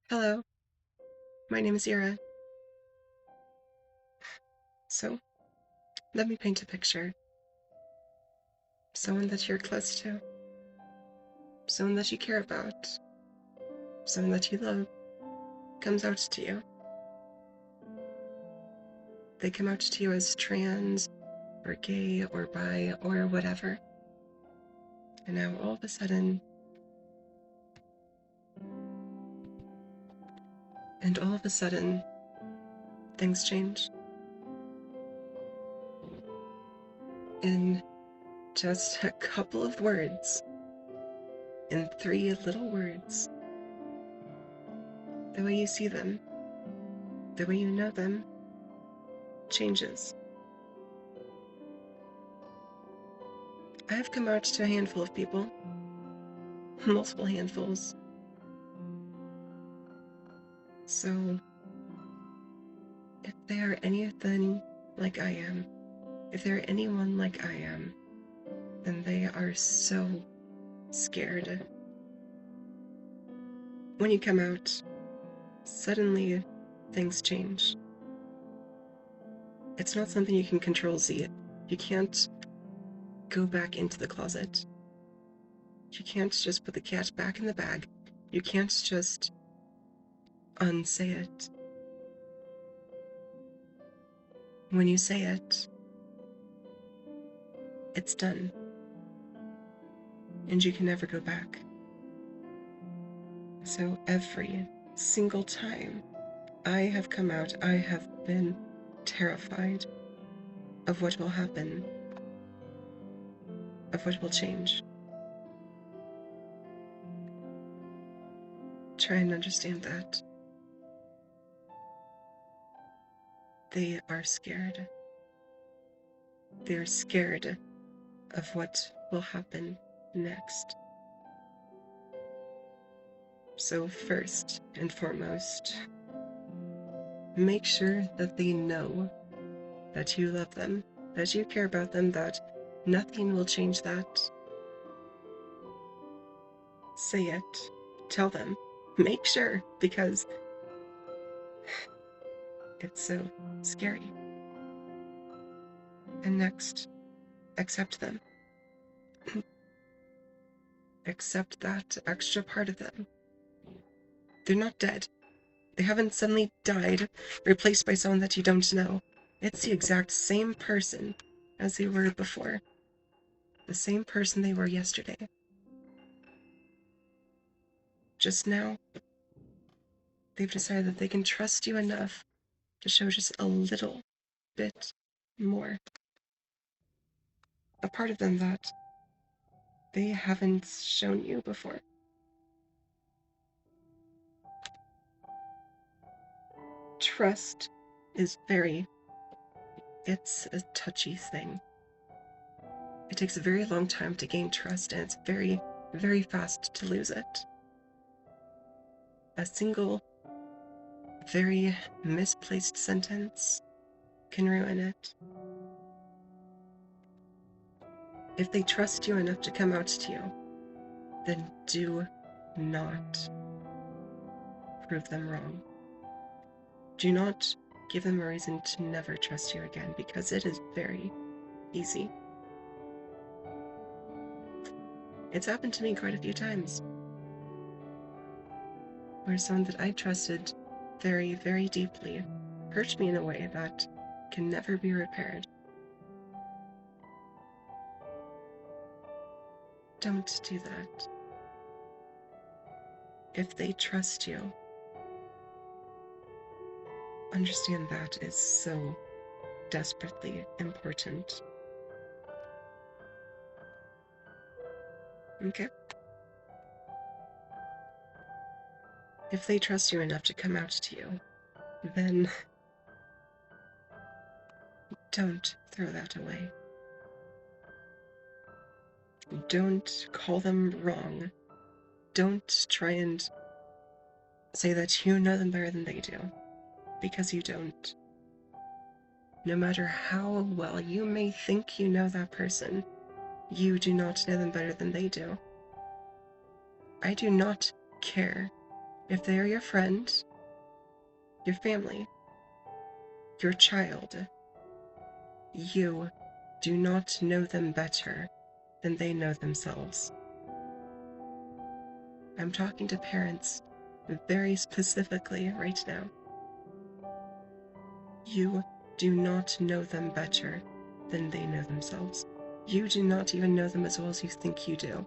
Hello, my name is Ira. So, let me paint a picture. Someone that you're close to, someone that you care about, someone that you love, comes out to you. They come out to you as trans, or gay, or bi, or whatever. And now all of a sudden, things change. In just a couple of words, in 3 little words, the way you see them, the way you know them, changes. I have come out to a handful of people, multiple handfuls. So, if they are anything like I am, if they're anyone like I am, then they are so scared. When you come out, suddenly things change. It's not something you can control, Z. You can't go back into the closet. You can't just put the cat back in the bag. You can't just unsay it. When you say it, it's done. And you can never go back. So every single time I have come out, I have been terrified of what will happen, of what will change. Try and understand that. They are scared. They're scared of what will happen next. So first and foremost, make sure that they know that you love them, that you care about them, that nothing will change that. Say it. Tell them. Make sure, because it's so scary. And next, accept them. Accept that extra part of them. They're not dead. They haven't suddenly died, replaced by someone that you don't know. It's the exact same person as they were before. The same person they were yesterday. Just now, they've decided that they can trust you enough to show just a little bit more. A part of them that they haven't shown you before. Trust is it's a touchy thing. It takes a very long time to gain trust, and it's very, very fast to lose it. A single, very misplaced sentence can ruin it. If they trust you enough to come out to you, then do not prove them wrong. Do not give them a reason to never trust you again, because it is very easy. It's happened to me quite a few times, where someone that I trusted very, very deeply hurt me in a way that can never be repaired. Don't do that. If they trust you, understand that is so desperately important. Okay? If they trust you enough to come out to you, then don't throw that away. Don't call them wrong. Don't try and say that you know them better than they do, because you don't. No matter how well you may think you know that person, you do not know them better than they do. I do not care If they are your friend, your family, your child, you do not know them better than they know themselves. I'm talking to parents very specifically right now. You do not know them better than they know themselves. You do not even know them as well as you think you do.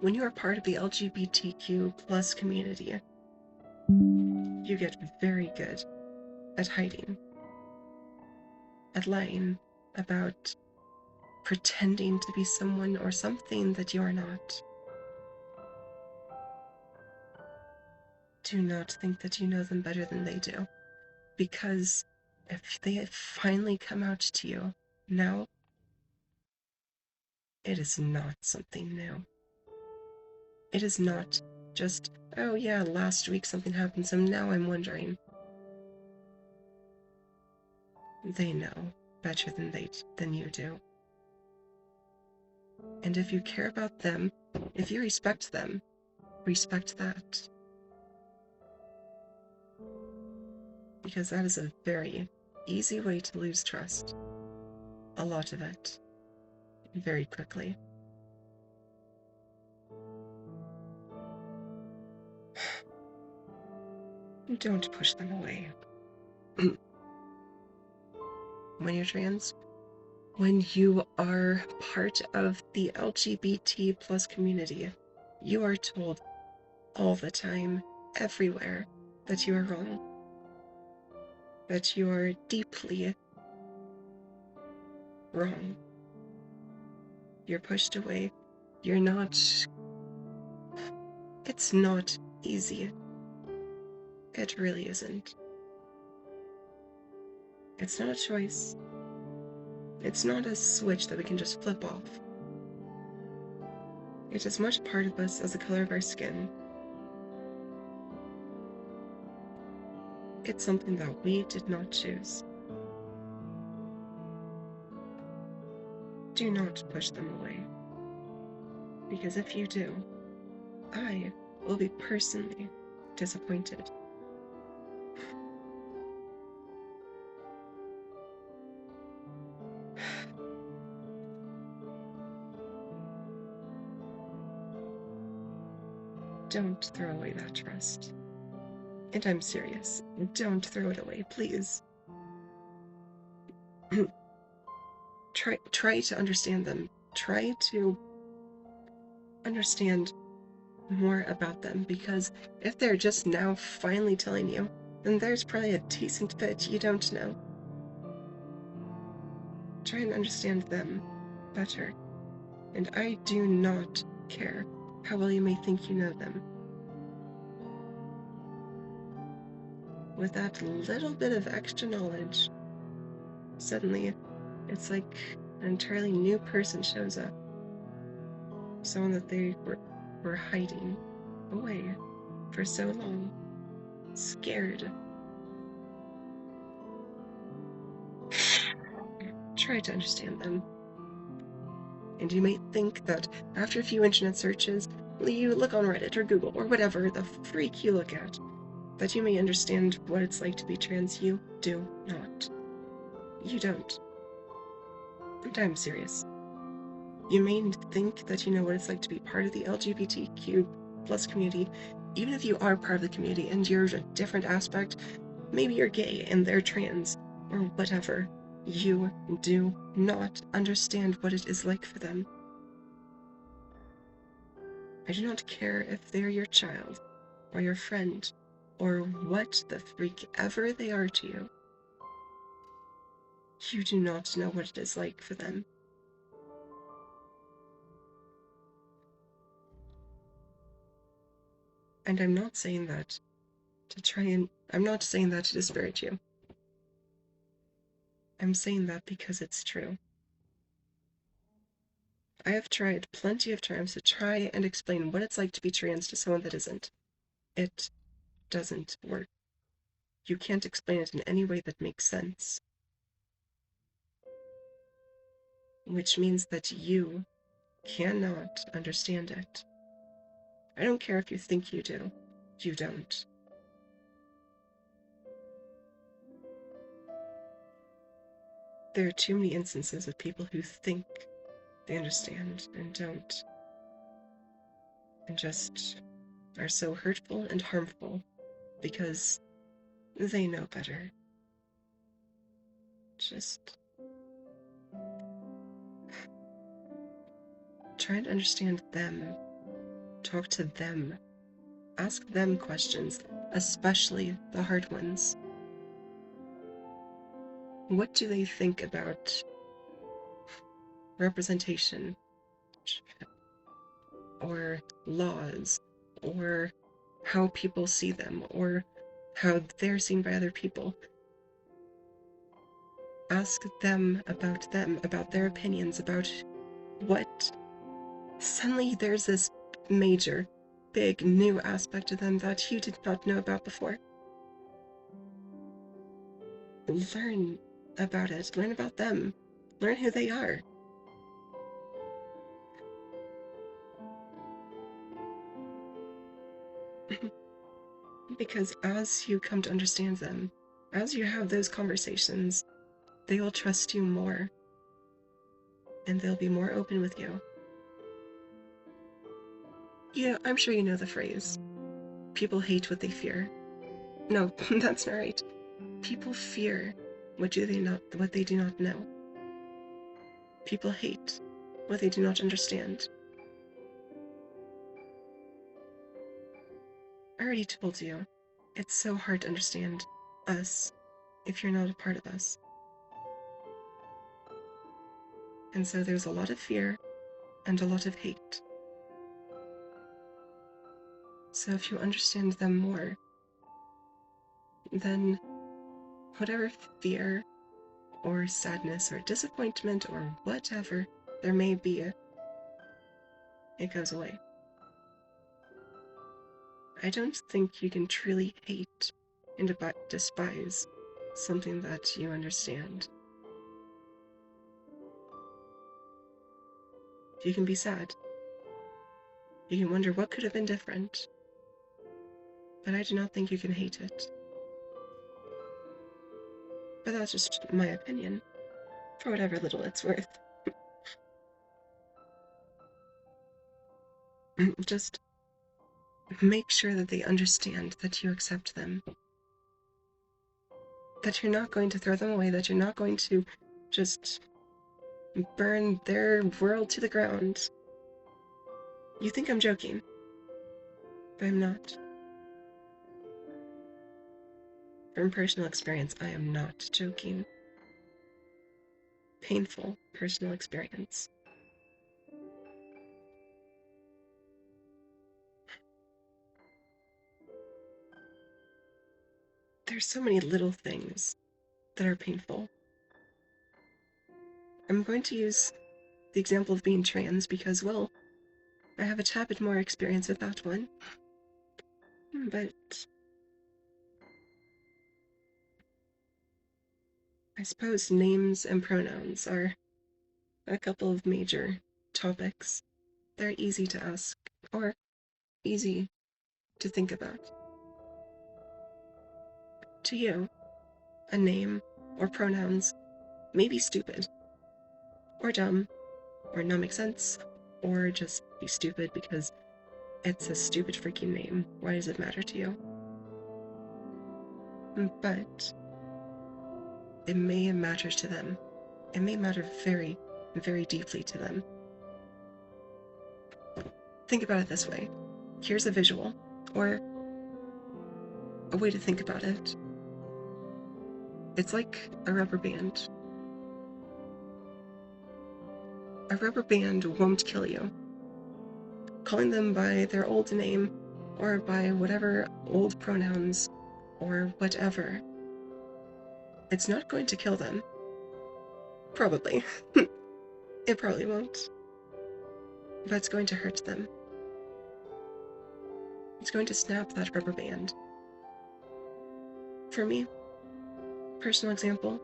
When you are part of the LGBTQ plus community, you get very good at hiding, at lying about pretending to be someone or something that you are not. Do not think that you know them better than they do, because if they finally come out to you now, it is not something new. It is not just, oh yeah, last week something happened, so now I'm wondering. They know better than you do. And if you care about them, if you respect them, respect that. Because that is a very easy way to lose trust. A lot of it. Very quickly. Don't push them away. When you're trans, when you are part of the LGBT plus community, you are told all the time, everywhere, that you are wrong. That you are deeply wrong. You're pushed away. You're not... It's not easy. It really isn't. It's not a choice. It's not a switch that we can just flip off. It's as much part of us as the color of our skin. It's something that we did not choose. Do not push them away. Because if you do, I will be personally disappointed. Don't throw away that trust. And I'm serious. Don't throw it away, please. Try to understand them. Try to understand more about them, because if they're just now finally telling you, then there's probably a decent bit you don't know. Try and understand them better. And I do not care how well you may think you know them. With that little bit of extra knowledge, suddenly it's like an entirely new person shows up. Someone that they were hiding away for so long. Scared. Try to understand them. And you may think that after a few internet searches, you look on Reddit or Google or whatever the freak you look at, that you may understand what it's like to be trans. You do not. You don't. And I'm serious. You may think that you know what it's like to be part of the LGBTQ plus community, even if you are part of the community and you're a different aspect. Maybe you're gay and they're trans, or whatever. You do not understand what it is like for them. I do not care if they're your child, or your friend, or what the freak ever they are to you. You do not know what it is like for them. And I'm not saying that I'm not saying that to disparage you. I'm saying that because it's true. I have tried plenty of times to try and explain what it's like to be trans to someone that isn't. It doesn't work. You can't explain it in any way that makes sense. Which means that you cannot understand it. I don't care if you think you do. You don't. There are too many instances of people who think they understand and don't, and just are so hurtful and harmful because they know better. Just try and understand them. Talk to them. Ask them questions, especially the hard ones. What do they think about representation, or laws, or how people see them, or how they're seen by other people? Ask them, about their opinions, about what. Suddenly there's this major, big, new aspect to them that you did not know about before. Learn about it. Learn about them. Learn who they are. Because as you come to understand them, as you have those conversations, they will trust you more. And they'll be more open with you. Yeah, I'm sure you know the phrase, people hate what they fear. No, that's not right. People fear what they do not know. People hate what they do not understand. I already told you, it's so hard to understand us if you're not a part of us. And so there's a lot of fear and a lot of hate. So if you understand them more, then whatever fear or sadness or disappointment or whatever there may be, it goes away. I don't think you can truly hate and despise something that you understand. You can be sad. You can wonder what could have been different. But I do not think you can hate it. But that's just my opinion, for whatever little it's worth. Just make sure that they understand that you accept them. That you're not going to throw them away, that you're not going to just burn their world to the ground. You think I'm joking, but I'm not. From personal experience, I am not joking. Painful personal experience. There's so many little things that are painful. I'm going to use the example of being trans because, well, I have a tad bit more experience with that one. But I suppose names and pronouns are a couple of major topics. They're easy to ask, or easy to think about. To you, a name or pronouns may be stupid, or dumb, or not make sense, or just be stupid because it's a stupid freaking name. Why does it matter to you? But it may matter to them. It may matter very, very deeply to them. Think about it this way. Here's a visual, or a way to think about it. It's like a rubber band. A rubber band won't kill you. Calling them by their old name, or by whatever old pronouns, or whatever, it's not going to kill them. Probably. It probably won't. But it's going to hurt them. It's going to snap that rubber band. For me, personal example,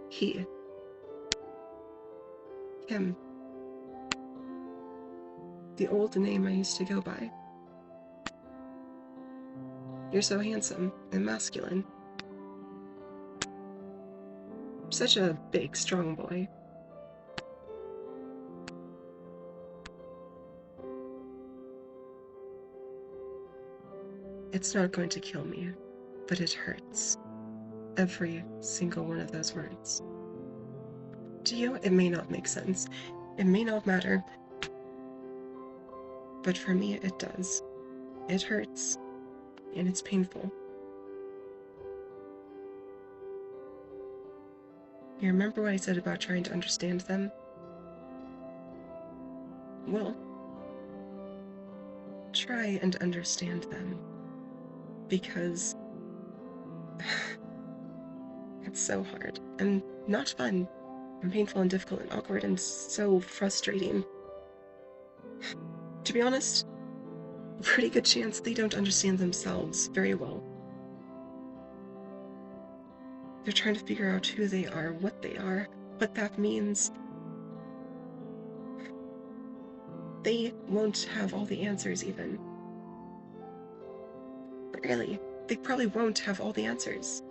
he, him. The old name I used to go by. You're so handsome and masculine. Such a big, strong boy. It's not going to kill me, but it hurts. Every single one of those words. To you, it may not make sense. It may not matter. But for me, it does. It hurts. And it's painful. You remember what I said about trying to understand them? Well, try and understand them. Because it's so hard and not fun and painful and difficult and awkward and so frustrating. To be honest, a pretty good chance they don't understand themselves very well. They're trying to figure out who they are, what that means. They won't have all the answers even. Really, they probably won't have all the answers.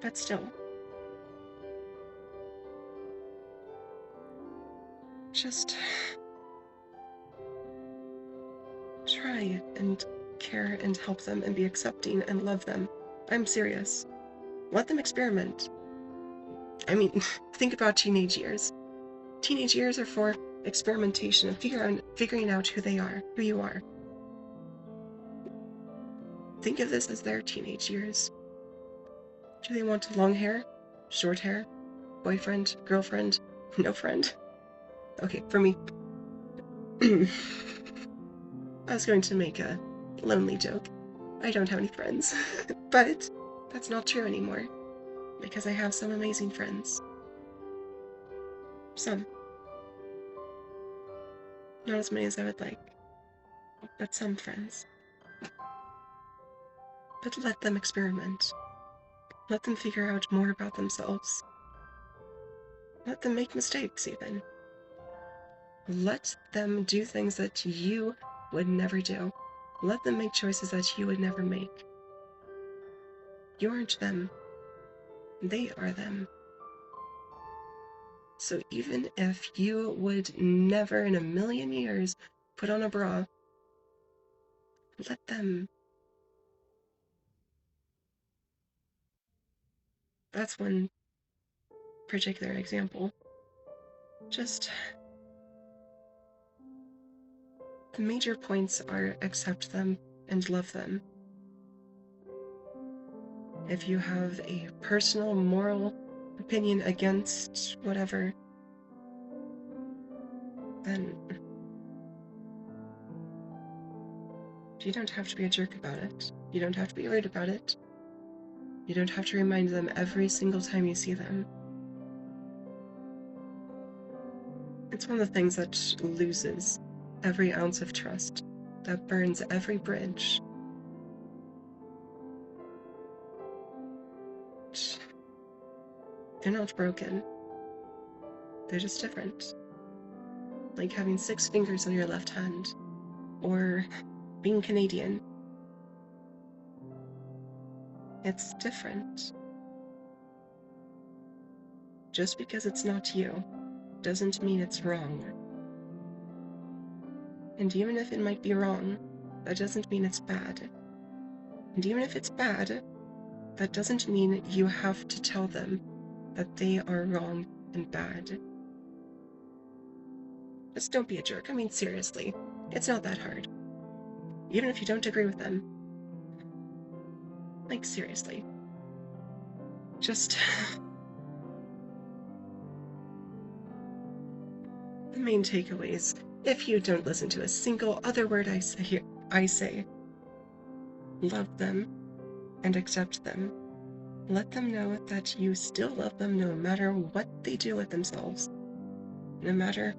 But still. Just try and care and help them and be accepting and love them. I'm serious. Let them experiment. I mean, think about teenage years. Teenage years are for experimentation and figuring out who they are, who you are. Think of this as their teenage years. Do they want long hair? Short hair? Boyfriend? Girlfriend? No friend? Okay, for me. I was going to make a lonely joke. I don't have any friends. But that's not true anymore. Because I have some amazing friends. Some. Not as many as I would like. But some friends. But let them experiment. Let them figure out more about themselves. Let them make mistakes, even. Let them do things that you would never do. Let them make choices that you would never make. You aren't them. They are them. So even if you would never in a million years put on a bra, let them. That's one particular example. Just the major points are accept them and love them. If you have a personal, moral opinion against whatever, then you don't have to be a jerk about it. You don't have to be rude about it. You don't have to remind them every single time you see them. It's one of the things that loses every ounce of trust, that burns every bridge. They're not broken. They're just different. Like having 6 fingers on your left hand, or being Canadian. It's different. Just because it's not you doesn't mean it's wrong. And even if it might be wrong, that doesn't mean it's bad. And even if it's bad, that doesn't mean you have to tell them that they are wrong and bad. Just don't be a jerk. I mean, seriously, it's not that hard. Even if you don't agree with them. Like, seriously. Just... The main takeaways, if you don't listen to a single other word I say, love them and accept them. Let them know that you still love them no matter what they do with themselves. No matter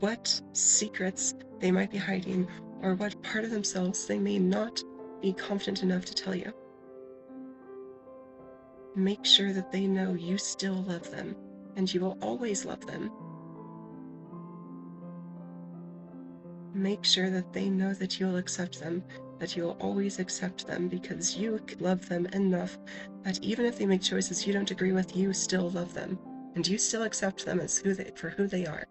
what secrets they might be hiding or what part of themselves they may not be confident enough to tell you. Make sure that they know you still love them and you will always love them. Make sure that they know that you'll accept them, that you'll always accept them because you love them enough that even if they make choices you don't agree with, you still love them and you still accept them as for who they are.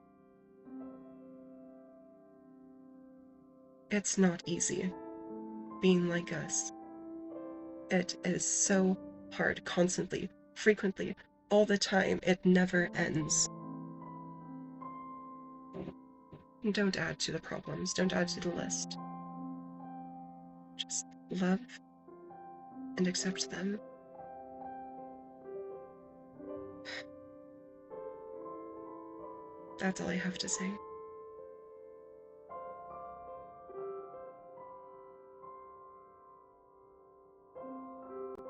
It's not easy being like us. It is so hard, constantly, frequently, all the time. It never ends. Don't add to the problems. Don't add to the list. Just love and accept them. That's all I have to say.